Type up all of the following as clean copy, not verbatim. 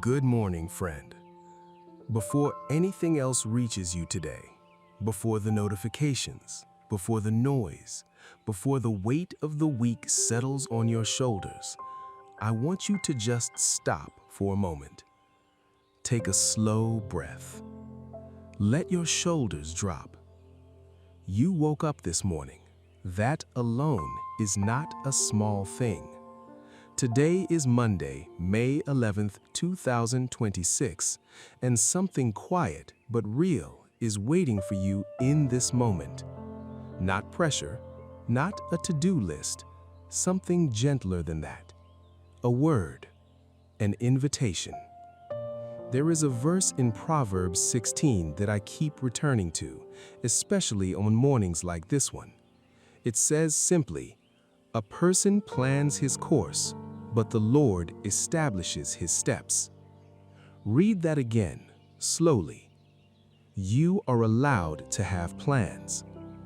Good morning, friend. Before anything else reaches you today, before the notifications, before the noise, before the weight of the week settles on your shoulders, I want you to just stop for a moment. Take a slow breath. Let your shoulders drop. You woke up this morning. That alone is not a small thing. Today is Monday, May 11th, 2026, and something quiet but real is waiting for you in this moment. Not pressure, not a to-do list, something gentler than that. A word, an invitation. There is a verse in Proverbs 16 that I keep returning to, especially on mornings like this one. It says simply, "A person plans his course, but the Lord establishes his steps." Read that again, slowly. You are allowed to have plans,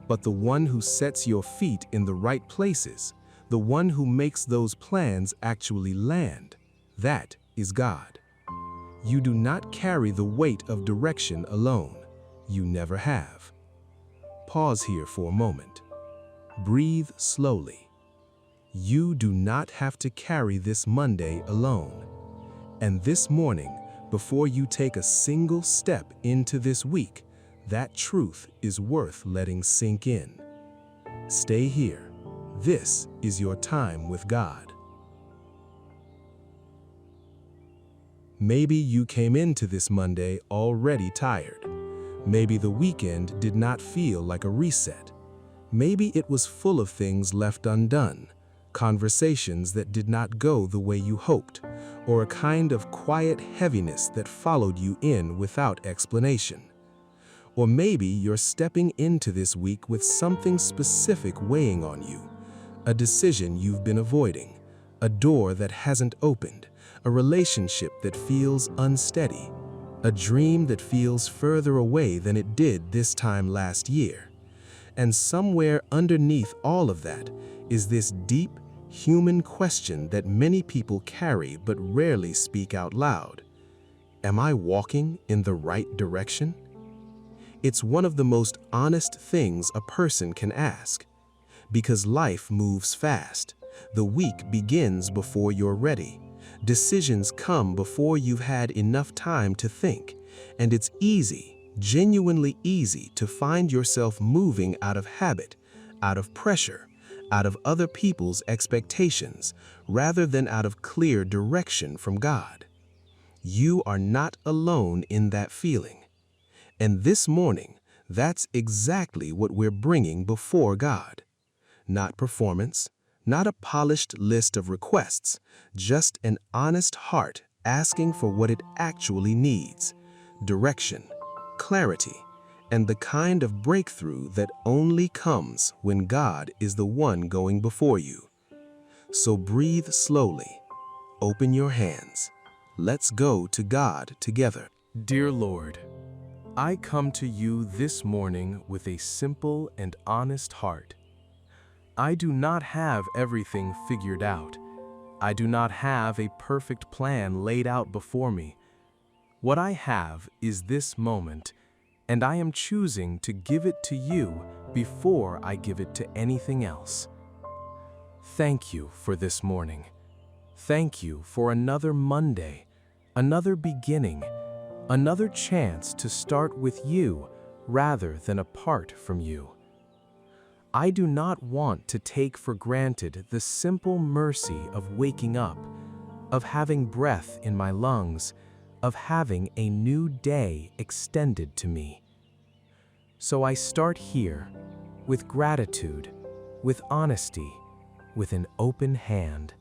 but the one who sets your feet in the right places, the one who makes those plans actually land, that is God. You do not carry the weight of direction alone. You never have. Pause here for a moment. Breathe slowly. You do not have to carry this Monday alone. And this morning, before you take a single step into this week, that truth is worth letting sink in. Stay here. This is your time with God. Maybe you came into this Monday already tired. Maybe the weekend did not feel like a reset. Maybe it was full of things left undone. Conversations that did not go the way you hoped, or a kind of quiet heaviness that followed you in without explanation. Or maybe you're stepping into this week with something specific weighing on you, a decision you've been avoiding, a door that hasn't opened, a relationship that feels unsteady, a dream that feels further away than it did this time last year. And somewhere underneath all of that is this deep, human question that many people carry but rarely speak out loud. Am I walking in the right direction? It's one of the most honest things a person can ask. Because life moves fast. The week begins before you're ready. Decisions come before you've had enough time to think. And it's easy, genuinely easy, to find yourself moving out of habit, out of pressure, out of other people's expectations, rather than out of clear direction from God. You are not alone in that feeling. And this morning, that's exactly what we're bringing before God. Not performance, not a polished list of requests, just an honest heart asking for what it actually needs: direction, clarity, and the kind of breakthrough that only comes when God is the one going before you. So breathe slowly. Open your hands. Let's go to God together. Dear Lord, I come to you this morning with a simple and honest heart. I do not have everything figured out. I do not have a perfect plan laid out before me. What I have is this moment, and I am choosing to give it to you before I give it to anything else. Thank you for this morning. Thank you for another Monday, another beginning, another chance to start with you rather than apart from you. I do not want to take for granted the simple mercy of waking up, of having breath in my lungs, of having a new day extended to me. So I start here, with gratitude, with honesty, with an open hand.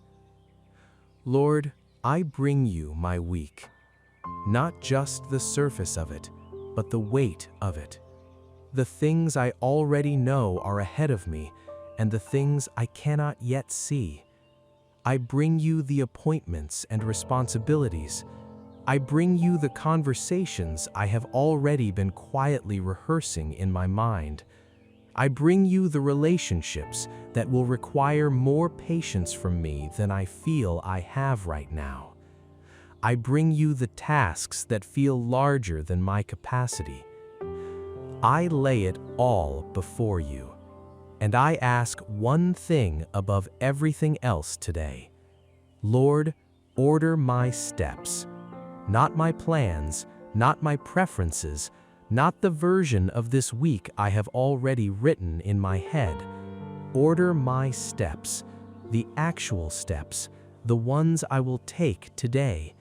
Lord, I bring you my week, not just the surface of it, but the weight of it. The things I already know are ahead of me, and the things I cannot yet see. I bring you the appointments and responsibilities. I bring you the conversations I have already been quietly rehearsing in my mind. I bring you the relationships that will require more patience from me than I feel I have right now. I bring you the tasks that feel larger than my capacity. I lay it all before you, and I ask one thing above everything else today. Lord, order my steps, not my plans, not my preferences, not the version of this week I have already written in my head. Order my steps, the actual steps, the ones I will take today,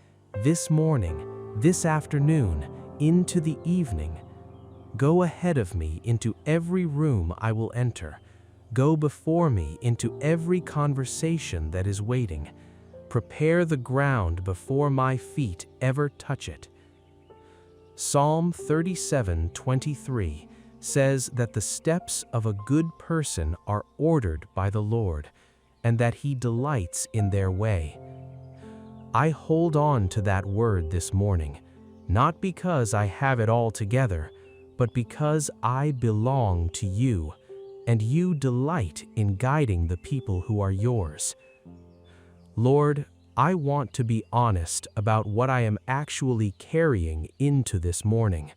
this morning, this afternoon, into the evening. Go ahead of me into every room I will enter. Go before me into every conversation that is waiting. Prepare the ground before my feet ever touch it. Psalm 37:23 says that the steps of a good person are ordered by the Lord, and that He delights in their way. I hold on to that word this morning, not because I have it all together, but because I belong to you, and you delight in guiding the people who are yours. Lord, I want to be honest about what I am actually carrying into this morning.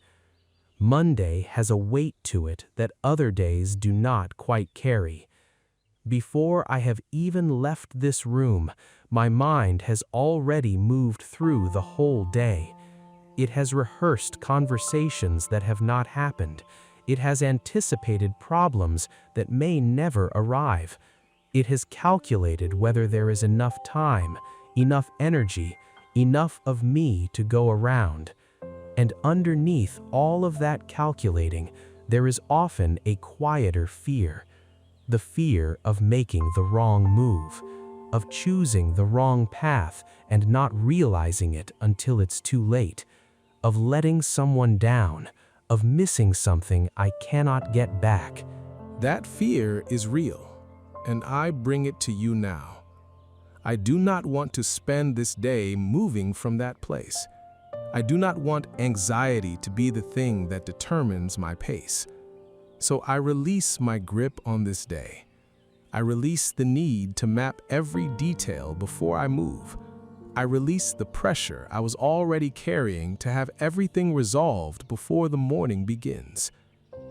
Monday has a weight to it that other days do not quite carry. Before I have even left this room, my mind has already moved through the whole day. It has rehearsed conversations that have not happened. It has anticipated problems that may never arrive. It has calculated whether there is enough time, enough energy, enough of me to go around. And underneath all of that calculating, there is often a quieter fear. The fear of making the wrong move, of choosing the wrong path and not realizing it until it's too late, of letting someone down, of missing something I cannot get back. That fear is real, and I bring it to you now. I do not want to spend this day moving from that place. I do not want anxiety to be the thing that determines my pace. So I release my grip on this day. I release the need to map every detail before I move. I release the pressure I was already carrying to have everything resolved before the morning begins.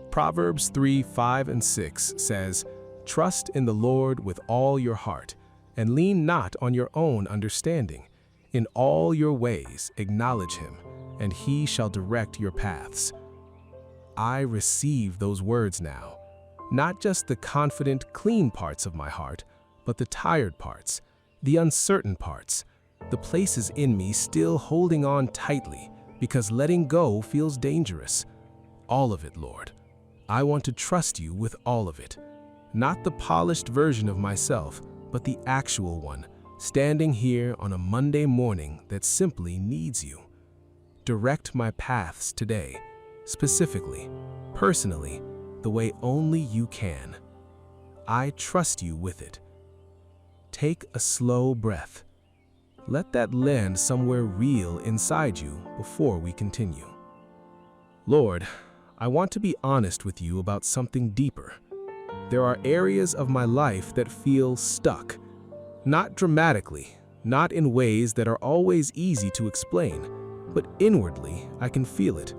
Proverbs 3:5-6 says, "Trust in the Lord with all your heart, and lean not on your own understanding. In all your ways acknowledge Him, and He shall direct your paths." I receive those words now, not just the confident, clean parts of my heart, but the tired parts, the uncertain parts, the places in me still holding on tightly because letting go feels dangerous. All of it, Lord. I want to trust you with all of it. Not the polished version of myself, but the actual one, standing here on a Monday morning that simply needs you. Direct my paths today, specifically, personally, the way only you can. I trust you with it. Take a slow breath. Let that land somewhere real inside you before we continue. Lord, I want to be honest with you about something deeper. There are areas of my life that feel stuck. Not dramatically, not in ways that are always easy to explain, but inwardly I can feel it.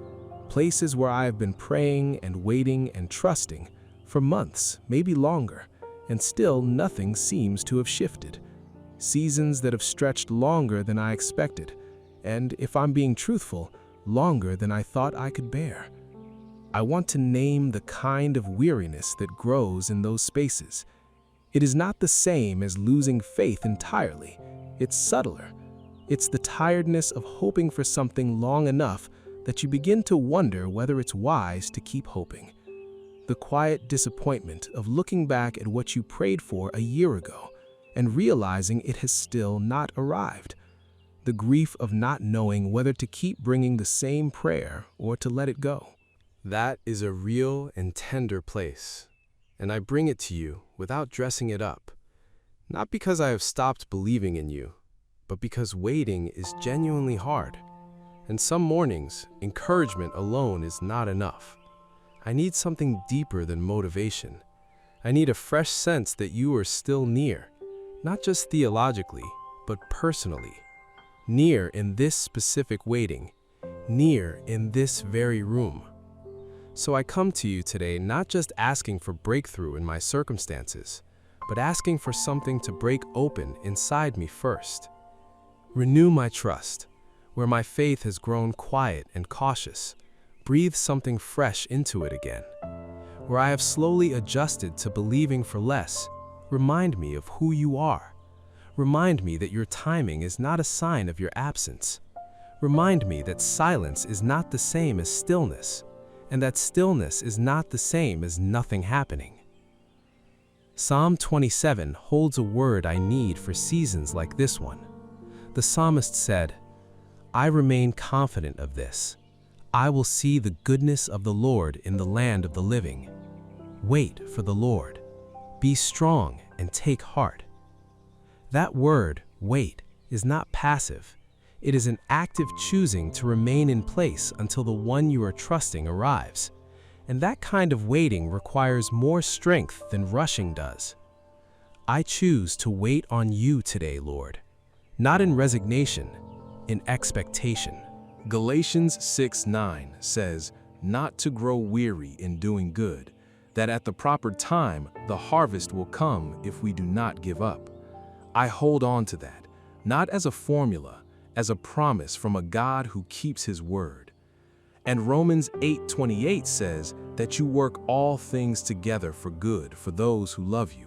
Places where I have been praying and waiting and trusting for months, maybe longer, and still nothing seems to have shifted. Seasons that have stretched longer than I expected, and if I'm being truthful, longer than I thought I could bear. I want to name the kind of weariness that grows in those spaces. It is not the same as losing faith entirely. It's subtler. It's the tiredness of hoping for something long enough that you begin to wonder whether it's wise to keep hoping. The quiet disappointment of looking back at what you prayed for a year ago and realizing it has still not arrived. The grief of not knowing whether to keep bringing the same prayer or to let it go. That is a real and tender place, and I bring it to you without dressing it up, not because I have stopped believing in you, but because waiting is genuinely hard, and some mornings, encouragement alone is not enough. I need something deeper than motivation. I need a fresh sense that you are still near, not just theologically, but personally. near in this specific waiting, near in this very room. So I come to you today not just asking for breakthrough in my circumstances, but asking for something to break open inside me first. Renew my trust, where my faith has grown quiet and cautious. Breathe something fresh into it again. Where I have slowly adjusted to believing for less, remind me of who you are. Remind me that your timing is not a sign of your absence. Remind me that silence is not the same as stillness, and that stillness is not the same as nothing happening. Psalm 27 holds a word I need for seasons like this one. The psalmist said, "I remain confident of this. I will see the goodness of the Lord in the land of the living. Wait for the Lord. Be strong and take heart." That word, wait, is not passive. It is an active choosing to remain in place until the one you are trusting arrives. And that kind of waiting requires more strength than rushing does. I choose to wait on you today, Lord, not in resignation, in expectation. Galatians 6:9 says, "Not to grow weary in doing good, that at the proper time the harvest will come if we do not give up." I hold on to that, not as a formula, as a promise from a God who keeps his word. And Romans 8:28 says that you work all things together for good for those who love you.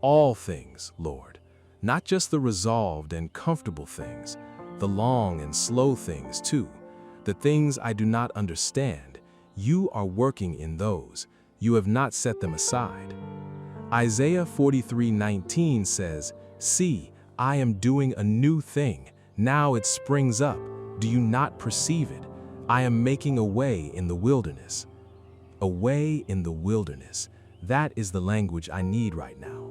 All things, Lord, not just the resolved and comfortable things, the long and slow things too, the things I do not understand. You are working in those. You have not set them aside. Isaiah 43:19 says, "See, I am doing a new thing. Now it springs up. Do you not perceive it? I am making a way in the wilderness." A way in the wilderness. That is the language I need right now.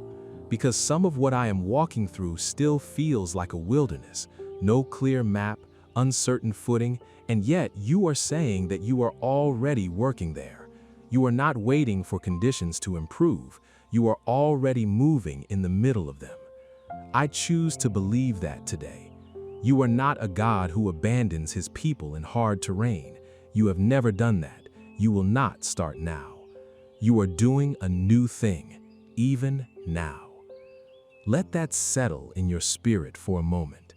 Because some of what I am walking through still feels like a wilderness. No clear map, uncertain footing, and yet you are saying that you are already working there. You are not waiting for conditions to improve. You are already moving in the middle of them. I choose to believe that today. You are not a God who abandons his people in hard terrain. You have never done that. You will not start now. You are doing a new thing, even now. Let that settle in your spirit for a moment.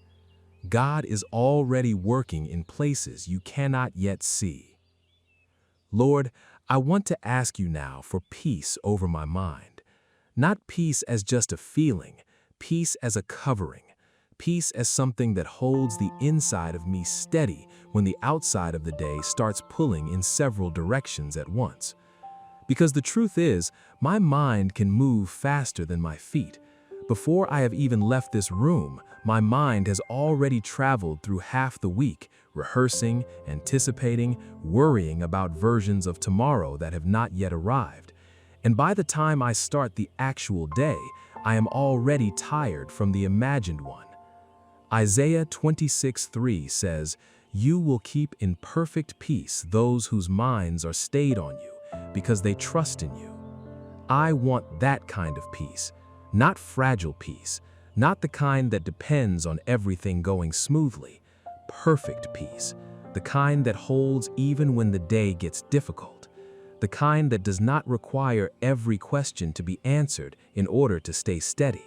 God is already working in places you cannot yet see. Lord, I want to ask you now for peace over my mind. Not peace as just a feeling, peace as a covering. Peace as something that holds the inside of me steady when the outside of the day starts pulling in several directions at once. Because the truth is, my mind can move faster than my feet. Before I have even left this room, my mind has already traveled through half the week, rehearsing, anticipating, worrying about versions of tomorrow that have not yet arrived. And by the time I start the actual day, I am already tired from the imagined one. Isaiah 26:3 says, "You will keep in perfect peace those whose minds are stayed on you, because they trust in you." I want that kind of peace, not fragile peace, not the kind that depends on everything going smoothly. Perfect peace, the kind that holds even when the day gets difficult, the kind that does not require every question to be answered in order to stay steady.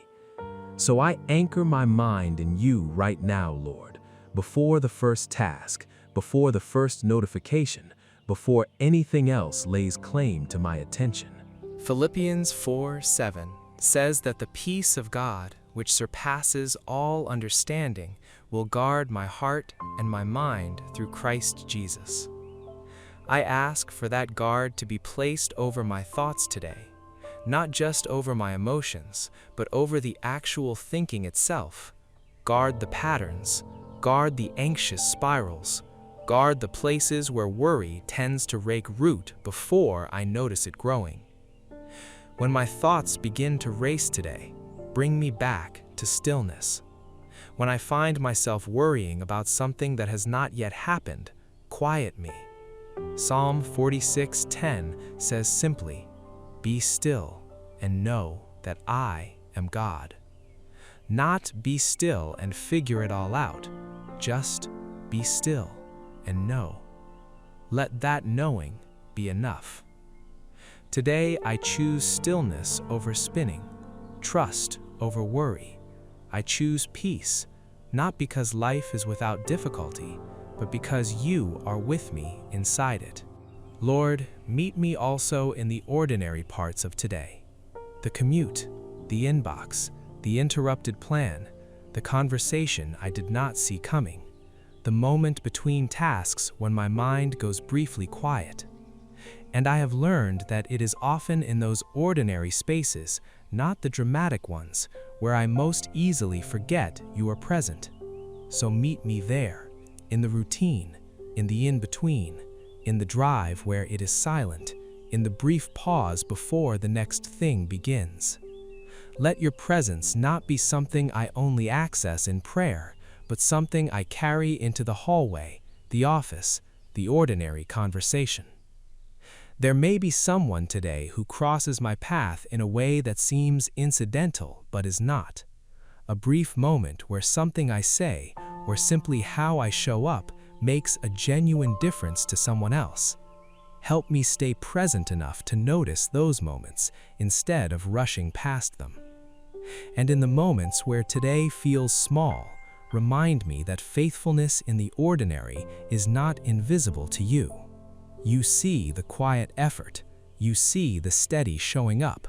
So I anchor my mind in you right now, Lord, before the first task, before the first notification, before anything else lays claim to my attention. Philippians 4:7 says that the peace of God, which surpasses all understanding, will guard my heart and my mind through Christ Jesus. I ask for that guard to be placed over my thoughts today, not just over my emotions, but over the actual thinking itself. Guard the patterns, guard the anxious spirals, guard the places where worry tends to rake root before I notice it growing. When my thoughts begin to race today, bring me back to stillness. When I find myself worrying about something that has not yet happened, quiet me. Psalm 46:10 says simply, "Be still and know that I am God." Not be still and figure it all out. Just be still and know. Let that knowing be enough. Today I choose stillness over spinning, trust over worry. I choose peace, not because life is without difficulty, but because you are with me inside it. Lord, meet me also in the ordinary parts of today. The commute, the inbox, the interrupted plan, the conversation I did not see coming, the moment between tasks when my mind goes briefly quiet. And I have learned that it is often in those ordinary spaces, not the dramatic ones, where I most easily forget you are present. So meet me there, in the routine, in the in-between, in the drive where it is silent, in the brief pause before the next thing begins. Let your presence not be something I only access in prayer, but something I carry into the hallway, the office, the ordinary conversation. There may be someone today who crosses my path in a way that seems incidental but is not. A brief moment where something I say, or simply how I show up, makes a genuine difference to someone else. Help me stay present enough to notice those moments instead of rushing past them. And in the moments where today feels small, remind me that faithfulness in the ordinary is not invisible to you. You see the quiet effort. You see the steady showing up.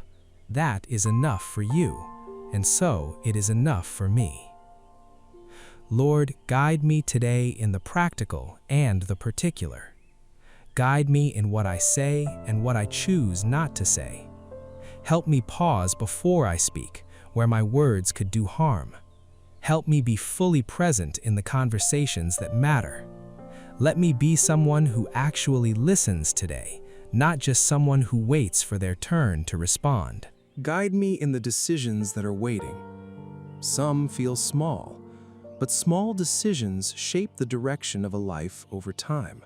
That is enough for you, and so it is enough for me. Lord, guide me today in the practical and the particular. Guide me in what I say and what I choose not to say. Help me pause before I speak, where my words could do harm. Help me be fully present in the conversations that matter. Let me be someone who actually listens today, not just someone who waits for their turn to respond. Guide me in the decisions that are waiting. Some feel small, but small decisions shape the direction of a life over time.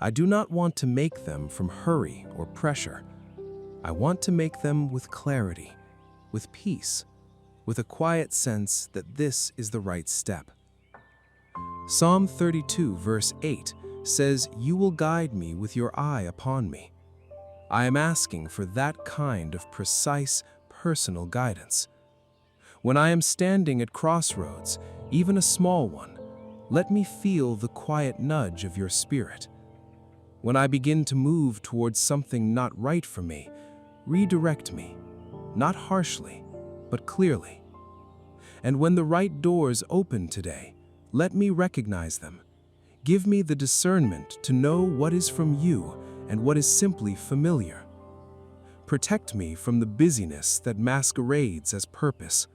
I do not want to make them from hurry or pressure. I want to make them with clarity, with peace, with a quiet sense that this is the right step. Psalm 32 verse 8 says, "You will guide me with your eye upon me." I am asking for that kind of precise, personal guidance. When I am standing at crossroads, even a small one, let me feel the quiet nudge of your spirit. When I begin to move towards something not right for me, redirect me, not harshly, but clearly. And when the right doors open today, let me recognize them. Give me the discernment to know what is from you and what is simply familiar. Protect me from the busyness that masquerades as purpose.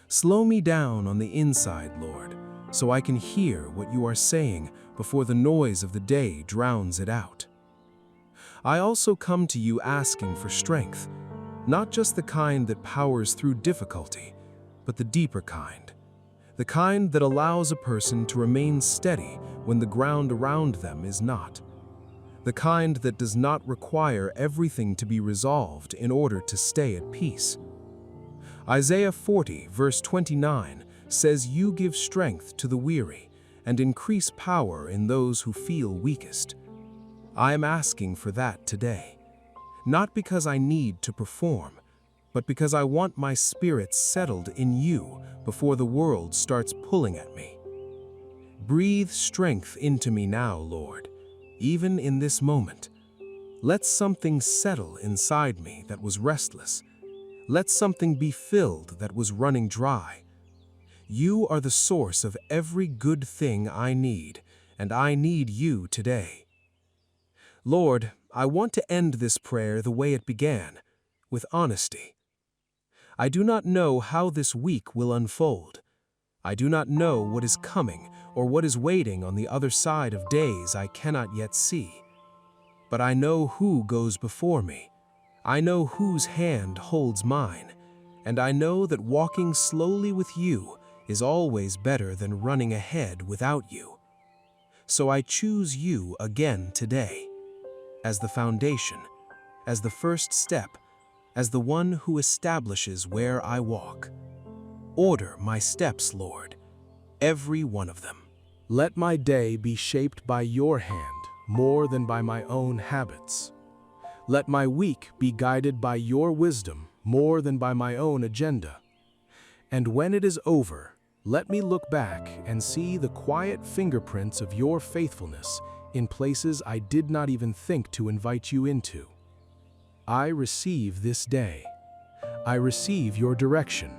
Slow me down on the inside, Lord, so I can hear what you are saying before the noise of the day drowns it out. I also come to you asking for strength, not just the kind that powers through difficulty, but the deeper kind. The kind that allows a person to remain steady when the ground around them is not. The kind that does not require everything to be resolved in order to stay at peace. Isaiah 40, verse 29 says, "You give strength to the weary and increase power in those who feel weakest." I am asking for that today, not because I need to perform, but because I want my spirit settled in you before the world starts pulling at me. Breathe strength into me now, Lord, even in this moment. Let something settle inside me that was restless. Let something be filled that was running dry. You are the source of every good thing I need, and I need you today. Lord, I want to end this prayer the way it began, with honesty. I do not know how this week will unfold. I do not know what is coming or what is waiting on the other side of days I cannot yet see. But I know who goes before me. I know whose hand holds mine, and I know that walking slowly with you is always better than running ahead without you. So I choose you again today, as the foundation, as the first step, as the one who establishes where I walk. Order my steps, Lord, every one of them. Let my day be shaped by your hand more than by my own habits. Let my week be guided by your wisdom more than by my own agenda. And when it is over, let me look back and see the quiet fingerprints of your faithfulness in places I did not even think to invite you into. I receive this day. I receive your direction.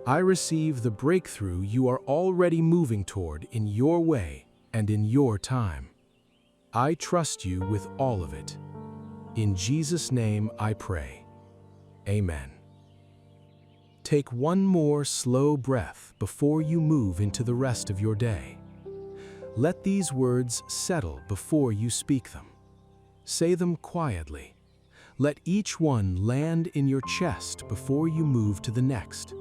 I receive the breakthrough you are already moving toward in your way and in your time. I trust you with all of it. In Jesus' name I pray. Amen. Take one more slow breath before you move into the rest of your day. Let these words settle before you speak them. Say them quietly. Let each one land in your chest before you move to the next.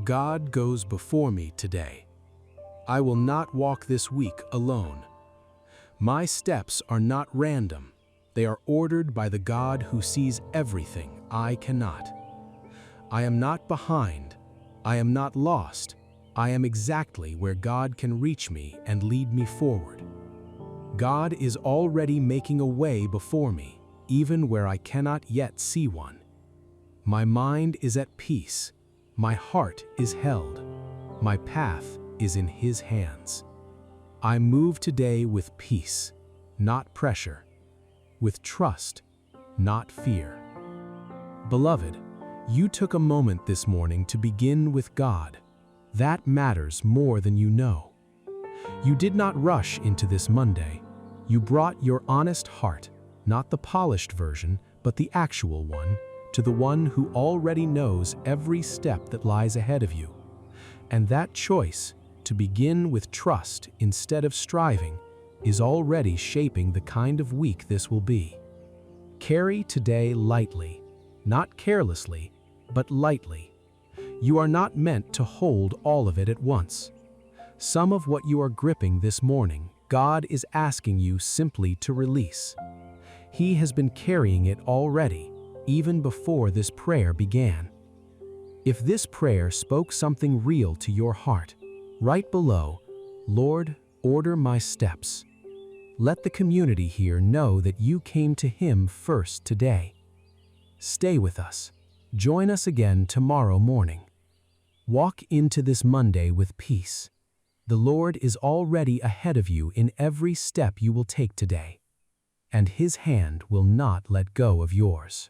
God goes before me today. I will not walk this week alone. My steps are not random. They are ordered by the God who sees everything I cannot. I am not behind. I am not lost. I am exactly where God can reach me and lead me forward. God is already making a way before me, even where I cannot yet see one. My mind is at peace. My heart is held. My path is in His hands. I move today with peace, not pressure, with trust, not fear. Beloved, you took a moment this morning to begin with God. That matters more than you know. You did not rush into this Monday. You brought your honest heart, not the polished version, but the actual one, to the one who already knows every step that lies ahead of you. And that choice, to begin with trust instead of striving, is already shaping the kind of week this will be. Carry today lightly, not carelessly, but lightly. You are not meant to hold all of it at once. Some of what you are gripping this morning, God is asking you simply to release. He has been carrying it already, even before this prayer began. If this prayer spoke something real to your heart, write below, "Lord, order my steps." Let the community here know that you came to Him first today. Stay with us. Join us again tomorrow morning. Walk into this Monday with peace. The Lord is already ahead of you in every step you will take today, and His hand will not let go of yours.